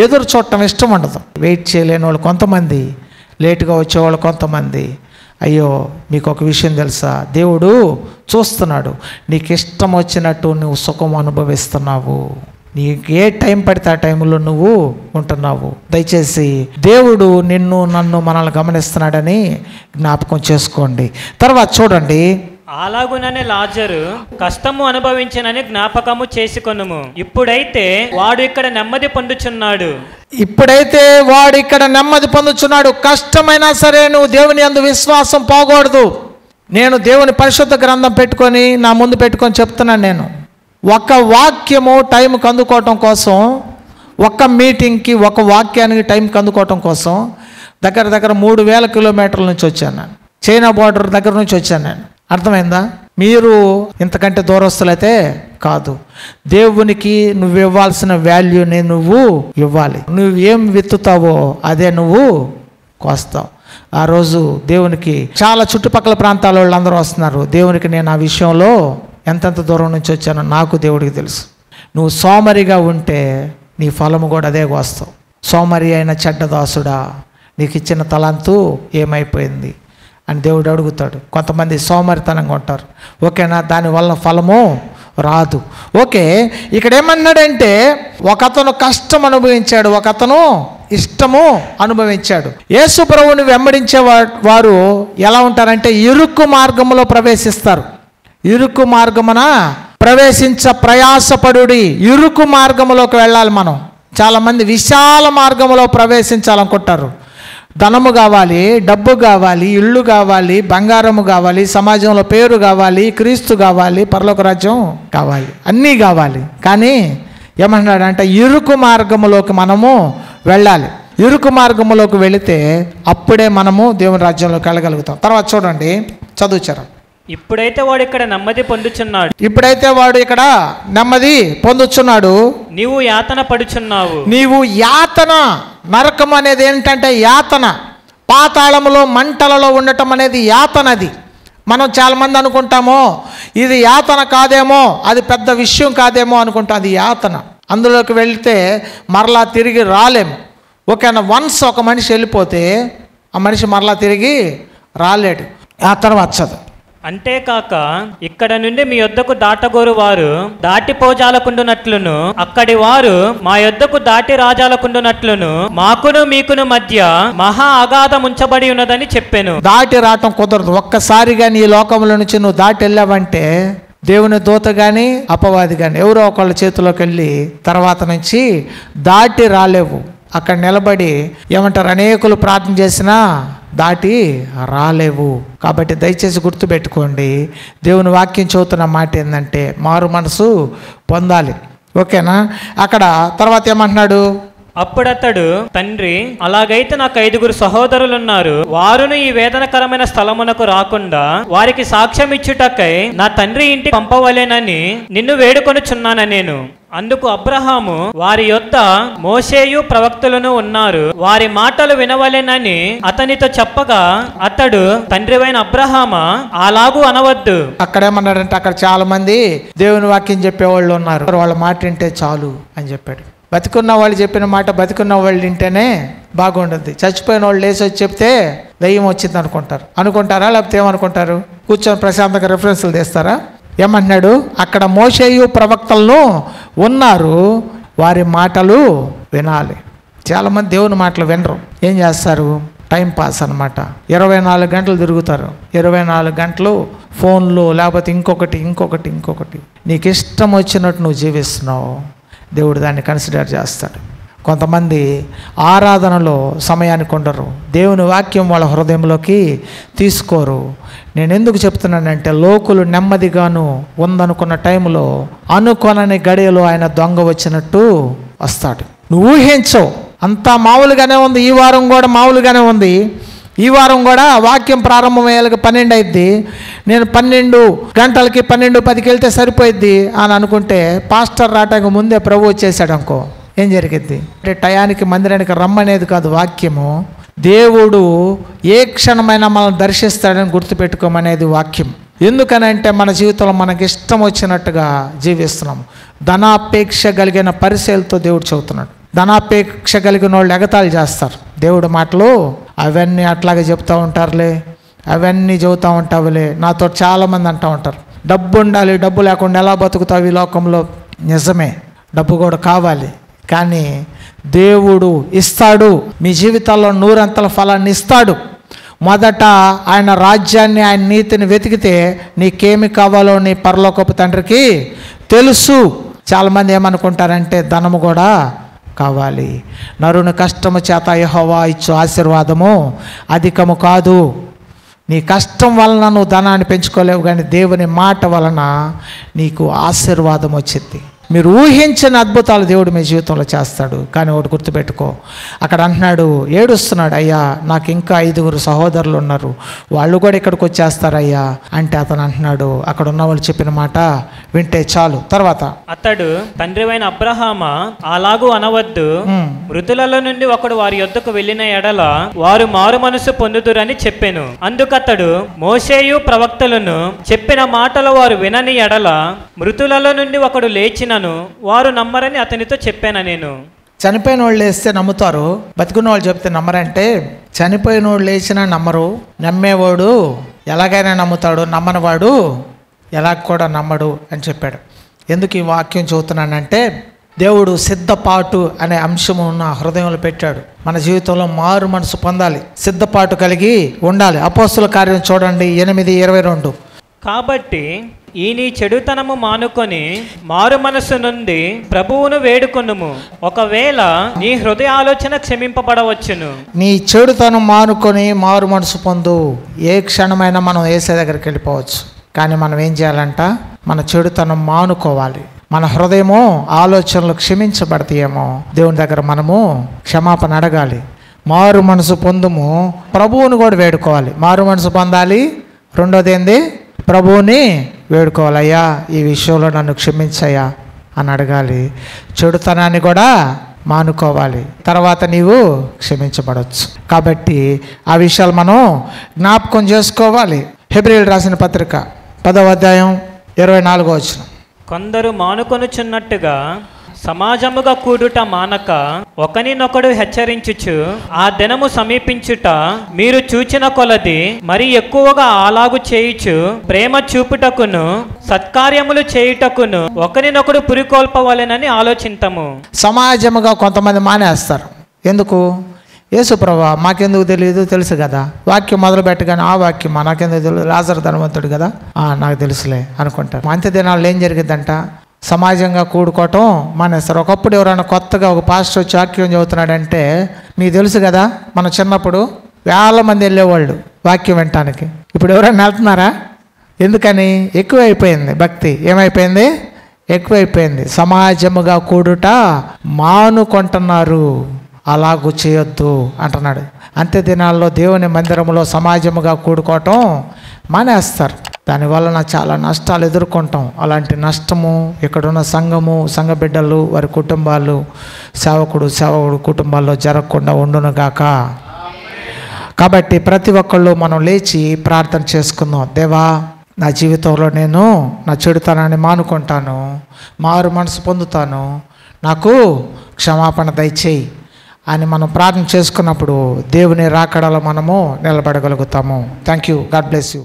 [SPEAKER 1] ఎదురు చూడటం ఇష్టం ఉండదు. వెయిట్ చేయలేని వాళ్ళు కొంతమంది, లేటుగా వచ్చేవాళ్ళు కొంతమంది. అయ్యో, మీకు ఒక విషయం తెలుసా, దేవుడు చూస్తున్నాడు. నీకు ఇష్టం వచ్చినట్టు నువ్వు సుఖం అనుభవిస్తున్నావు. నీకు ఏ టైం పడితే ఆ టైంలో నువ్వు ఉంటున్నావు. దయచేసి దేవుడు నిన్ను, నన్ను, మనల్ని గమనిస్తున్నాడని జ్ఞాపకం చేసుకోండి. తర్వాత చూడండి,
[SPEAKER 2] అలాగుననే లాజరు కష్టము అనుభవించినని జ్ఞాపకము చేసుకొనుము. ఇప్పుడైతే వాడు ఇక్కడ నెమ్మది పొందుచున్నాడు. కష్టమైనా సరే నువ్వు దేవుని యందు విశ్వాసం పోకూడదు. నేను దేవుని పరిశుద్ధ గ్రంథం పెట్టుకొని నా ముందు పెట్టుకొని చెప్తున్నాను. నేను ఒక వాక్యము టైంకి అందుకోవటం కోసం, ఒక్క మీటింగ్కి ఒక వాక్యానికి టైంకి అందుకోవటం కోసం దగ్గర 3000 కిలోమీటర్ల నుంచి వచ్చాను. నేను చైనా బార్డర్ దగ్గర నుంచి వచ్చాను. నేను అర్థమైందా? మీరు ఇంతకంటే దూరస్తులైతే కాదు. దేవునికి నువ్వు ఇవ్వాల్సిన వాల్యూని నువ్వు ఇవ్వాలి. నువ్వు ఏం విత్తుతావో అదే నువ్వు కోస్తావు. ఆ రోజు దేవునికి చాలా చుట్టుపక్కల ప్రాంతాల వాళ్ళందరూ వస్తున్నారు. దేవునికి నేను ఆ విషయంలో ఎంతెంత దూరం నుంచి వచ్చానో నాకు దేవుడికి తెలుసు. నువ్వు సోమరిగా ఉంటే నీ ఫలము కూడా అదే కోస్తావు. సోమరి అయిన చెడ్డదాసుడా, నీకు ఇచ్చిన తలంతు ఏమైపోయింది అని దేవుడు అడుగుతాడు. కొంతమంది సోమరితనంగా ఉంటారు. ఓకేనా? దానివల్ల ఫలము రాదు. ఓకే, ఇక్కడ ఏమన్నాడంటే, ఒకతను కష్టం అనుభవించాడు, ఒకతను ఇష్టము అనుభవించాడు. యేసు ప్రభువుని వెంబడించే వారు ఎలా ఉంటారంటే ఇరుకు మార్గంలో ప్రవేశిస్తారు. ఇరుకు మార్గమున ప్రవేశించ ప్రయాసపడుడి. ఇరుకు మార్గంలోకి వెళ్ళాలి మనం. చాలామంది విశాల మార్గంలో ప్రవేశించాలనుకుంటారు. ధనము కావాలి, డబ్బు కావాలి, ఇళ్ళు కావాలి, బంగారము కావాలి, సమాజంలో పేరు కావాలి, క్రీస్తు కావాలి, పరలోక రాజ్యం కావాలి, అన్నీ కావాలి. కానీ ఏమంటున్నాడంటే ఇరుకు మార్గములోకి మనము వెళ్ళాలి. ఇరుకు మార్గంలోకి వెళితే అప్పుడే మనము దేవుని రాజ్యంలోకి వెళ్ళగలుగుతాం. తర్వాత చూడండి, చదువుచారు. ఇప్పుడైతే వాడు ఇక్కడ నెమ్మది
[SPEAKER 1] పొందుచున్నాడు.
[SPEAKER 2] నీవు యాతన పడుచున్నావు.
[SPEAKER 1] నీవు యాతన, నరకం అనేది ఏంటంటే యాతన. పాతాళములో మంటలలో ఉండటం అనేది యాతనది. మనం చాలామంది అనుకుంటామో ఇది యాతన కాదేమో, అది పెద్ద విషయం కాదేమో అనుకుంటాం. అది యాతన. అందులోకి వెళితే మరలా తిరిగి రాలేము. ఓకేనా? వన్స్ ఒక మనిషి వెళ్ళిపోతే ఆ మనిషి మరలా తిరిగి రాలేడు. ఆ తర్వాత చదువు.
[SPEAKER 2] అంతేకాక ఇక్కడ నుండి మీ యొద్దకు దాటగోరు వారు దాటిపోజాలకుండునట్లును, అక్కడి వారు మా యొద్దకు దాటి రాజాలకుండునట్లును మాకును మీకును మధ్య మహా అగాధం ఉంచబడి ఉన్నదని చెప్పాను.
[SPEAKER 1] దాటి రావటం కుదరదు. ఒక్కసారిగా నీ లోకంలో నుంచి నువ్వు దాటి వెళ్ళావంటే దేవుని దూత కానీ అపవాది కానీ ఎవరో ఒకళ్ళ చేతిలోకి వెళ్ళి తర్వాత నుంచి దాటి రాలేవు. అక్కడ నిలబడి ఏమంటారు, అనేకులు ప్రార్థన చేసినా దాటి రాలేవు. కాబట్టి దయచేసి గుర్తుపెట్టుకోండి, దేవుని వాక్యం చదువుతున్న మాట ఏంటంటే మారు మనసు పొందాలి. ఓకేనా? అక్కడ తర్వాత ఏమంటున్నాడు,
[SPEAKER 2] అప్పుడతడు, తండ్రి, అలాగైతే నాకు 5 సహోదరులున్నారు. వారును ఈ వేదనకరమైన స్థలమునకు రాకుండా వారికి సాక్ష్యం ఇచ్చుటకై నా తండ్రి ఇంటికి పంపవలేనని నిన్ను వేడుకొనుచున్నాను నేను. అందుకు అబ్రహాము, వారి యొద్ద మోషేయు ప్రవక్తలను ఉన్నారు, వారి మాటలు వినవలెనని అతనితో చెప్పగా అతడు, తండ్రివైన అబ్రహామా, అలాగూ అనవద్దు.
[SPEAKER 1] అక్కడేమన్నాడంటే అక్కడ చాలా మంది దేవుని వాక్యం చెప్పేవాళ్ళు ఉన్నారు, వాళ్ళ మాట వింటే చాలు అని చెప్పాడు. బతికున్న వాళ్ళు చెప్పిన మాట బతికున్న వాళ్ళు వింటేనే బాగుంటుంది. చచ్చిపోయిన వాళ్ళు లేచి వచ్చి చెప్తే దయ్యం వచ్చింది అనుకుంటారా లేకపోతే ఏమనుకుంటారు? కూర్చొని ప్రశాంతంగా రెఫరెన్స్లు తీస్తారా? ఏమంటున్నాడు, అక్కడ మోషేయు ప్రవక్తలను ఉన్నారు, వారి మాటలు వినాలి. చాలామంది దేవుని మాటలు వినరు. ఏం చేస్తారు? టైం పాస్ అనమాట. 24 గంటలు తిరుగుతారు. 24 గంటలు ఫోన్లు, లేకపోతే ఇంకొకటి. నీకు ఇష్టం వచ్చినట్టు నువ్వు జీవిస్తున్నావు, దేవుడు దాన్ని కన్సిడర్ చేస్తాడు. కొంతమంది ఆరాధనలో సమయానికి ఉండరు, దేవుని వాక్యం వాళ్ళ హృదయంలోకి తీసుకోరు. నేను ఎందుకు చెప్తున్నానంటే, లోకులు నెమ్మదిగాను ఉందనుకున్న టైంలో అనుకోనని గడియలో ఆయన దొంగ వచ్చినట్టు వస్తాడు. నువ్వు ఊహించవు, అంతా మామూలుగానే ఉంది. ఈ వారం కూడా మామూలుగానే ఉంది. ఈ వారం కూడా వాక్యం ప్రారంభమయ్యేలకు 12 అయింది. నేను 12 గంటలకి 12:10కి వెళ్తే సరిపోయిద్ది అని అనుకుంటే, పాస్టర్ రావటానికి ముందే ప్రభు వచ్చేసాడు అనుకో, ఏం జరిగిద్ది అంటే, టయానికి మందిరానికి రమ్మనేది కాదు వాక్యము. దేవుడు ఏ క్షణమైనా మనల్ని దర్శిస్తాడని గుర్తుపెట్టుకోమనేది వాక్యం. ఎందుకనంటే మన జీవితంలో మనకి ఇష్టం వచ్చినట్టుగా జీవిస్తున్నాము. ధనాపేక్ష కలిగిన పరిశీలతో దేవుడు చెబుతున్నాడు. ధనాపేక్ష కలిగిన వాళ్ళు ఎగతాళి చేస్తారు. దేవుడి మాటలు అవన్నీ అట్లాగే చెప్తూ ఉంటారులే, అవన్నీ చెబుతూ ఉంటావులే. నాతో చాలామంది అంటూ ఉంటారు, డబ్బు ఉండాలి, డబ్బు లేకుండా ఎలా బతుకుతావు ఈ లోకంలో. నిజమే, డబ్బు కూడా కావాలి, కానీ దేవుడు ఇస్తాడు. మీ జీవితాల్లో 100 ఫలాన్ని ఇస్తాడు. మొదట ఆయన రాజ్యాన్ని, ఆయన నీతిని వెతికితే నీకేమి కావాలో నీ పరలోకపు తండ్రికి తెలుసు. చాలామంది ఏమనుకుంటారంటే, ధనము కూడా కావాలి. నరుని కష్టము చేత యెహోవా ఇచ్చు ఆశీర్వాదము అధికము కాదు. నీ కష్టం వలన నువ్వు ధనాన్ని పెంచుకోలేవు, కానీ దేవుని మాట వలన నీకు ఆశీర్వాదం వచ్చింది. మీరు ఊహించిన అద్భుతాలు దేవుడు మీ జీవితంలో చేస్తాడు. కానీ ఒకటి గుర్తుపెట్టుకో, అక్కడ అంటున్నాడు, ఏడుస్తున్నాడు, అయ్యా నాకు ఇంకా 5 సహోదరులు ఉన్నారు, వాళ్ళు కూడా ఇక్కడికి వచ్చేస్తారయ్యా అంటే, అతను అంటున్నాడు, అక్కడ ఉన్న వాళ్ళు చెప్పిన మాట వింటే చాలు. తర్వాత
[SPEAKER 2] అతడు, తండ్రివైన అబ్రహామా, అలాగూ అనవద్దు, మృతులలో నుండి ఒకడు వారి యొద్దకు వెళ్ళిన ఎడల వారు మారు మనసు పొందుదురని చెప్పెను. అందుకతడు, మోషేయు ప్రవక్తలను చెప్పిన మాటలు వారు వినని ఎడల మృతులలో నుండి ఒకడు లేచిన వారు నమ్మరని అతనితో చెప్పాను. నేను
[SPEAKER 1] చనిపోయిన వాళ్ళు లేస్తే నమ్ముతారు, బతికున్న వాళ్ళు చెప్తే నమ్మరంటే, చనిపోయిన వాళ్ళు లేచినా నమ్మరు, నమ్మేవాడు ఎలాగైనా నమ్ముతాడు, నమ్మనివాడు ఎలా కూడా నమ్మడు అని చెప్పాడు. ఎందుకు ఈ వాక్యం చదువుతున్నానంటే, దేవుడు సిద్ధపాటు అనే అంశము నా హృదయంలో పెట్టాడు. మన జీవితంలో మారు మనసు పొందాలి, సిద్ధపాటు కలిగి ఉండాలి. అపోస్తుల కార్యం చూడండి 8:22.
[SPEAKER 2] కాబట్టి ఈ నీ చెడుతనము మానుకొని మారు మనసు నుండి ప్రభువును వేడుకొనుము, ఒకవేళ నీ హృదయ ఆలోచన క్షమింపబడవచ్చును.
[SPEAKER 1] నీ చెడుతనం మానుకొని మారు మనసు పొందు. ఏ క్షణమైనా మనం యేసే దగ్గరికి వెళ్ళిపోవచ్చు, కానీ మనం ఏం చేయాలంట, మన చెడుతనం మానుకోవాలి. మన హృదయమో ఆలోచనలు క్షమించబడతాయేమో, దేవుని దగ్గర మనము క్షమాపణ అడగాలి. మారు మనసు పొందుము, ప్రభువును కూడా వేడుకోవాలి. మారు మనసు పొందాలి. రెండోది ఏంది, ప్రభువుని వేడుకోవాలయ్యా, ఈ విషయంలో నన్ను క్షమించయ్యా అని అడగాలి. చెడుతనాన్ని కూడా మానుకోవాలి, తర్వాత నీవు క్షమించబడవచ్చు. కాబట్టి ఆ విషయాలు మనం జ్ఞాపకం చేసుకోవాలి. హెబ్రీయులకు రాసిన పత్రిక 10వ అధ్యాయం 24వ వచనం.
[SPEAKER 2] కొందరు మానుకొనుచున్నట్టుగా సమాజముగా కూడుట మానక ఒకనినొకడు హెచ్చరించుచు ఆ దినము సమీపించుట మీరు చూచిన కొలది మరి ఎక్కువగా అలాగు చేయుచు ప్రేమ చూపుటకును సత్కార్యములు చేయుటకును ఒకరినొకడు పురికొల్పవలెనని ఆలోచింతము.
[SPEAKER 1] సమాజముగా కొంతమంది మానేస్తారు. ఎందుకు? యేసు ప్రభువా మాకెందుకు తెలియదు, తెలుసు కదా. వాక్యం మొదలు పెట్టగానే ఆ వాక్యమా నాకెందుకు తెలియదు, లాజరు ధనవంతుడు కదా, నాకు తెలుసులే అనుకుంటారు. అంత్య దినాల్లో ఏం జరిగిద్దంట, సమాజంగా కూడుకోవటం మానేస్తారు. ఒకప్పుడు ఎవరైనా కొత్తగా ఒక పాస్టర్ వచ్చి వాక్యం చదువుతున్నాడంటే, మీకు తెలుసు కదా, మన చిన్నప్పుడు వేల మంది వెళ్ళేవాళ్ళు వాక్యం వినటానికి. ఇప్పుడు ఎవరైనా వెళ్తున్నారా? ఎందుకని? ఎక్కువైపోయింది భక్తి. ఏమైపోయింది? ఎక్కువైపోయింది. సమాజముగా కూడుట మానుకుంటున్నారు. అలాగూ చేయొద్దు అంటున్నాడు. అంత్య దినాల్లో దేవుని మందిరంలో సమాజముగా కూడుకోవటం మానేస్తారు. దానివల్ల చాలా నష్టాలు ఎదుర్కొంటాం. అలాంటి నష్టము ఇక్కడున్న సంఘము, సంఘ బిడ్డలు, వారి కుటుంబాలు, సేవకుడు కుటుంబాల్లో జరగకుండా ఉండునుగాక. కాబట్టి ప్రతి ఒక్కళ్ళు మనం లేచి ప్రార్థన చేసుకుందాం. దేవా, నా జీవితంలో నేను నా చెడుతనాన్ని మానుకుంటాను, మారు మనసు పొందుతాను, నాకు క్షమాపణ దయచేయి అని మనం ప్రార్థన చేసుకున్నప్పుడు దేవుని రాకడలో మనము నిలబడగలుగుతాము. Thank you. God bless you.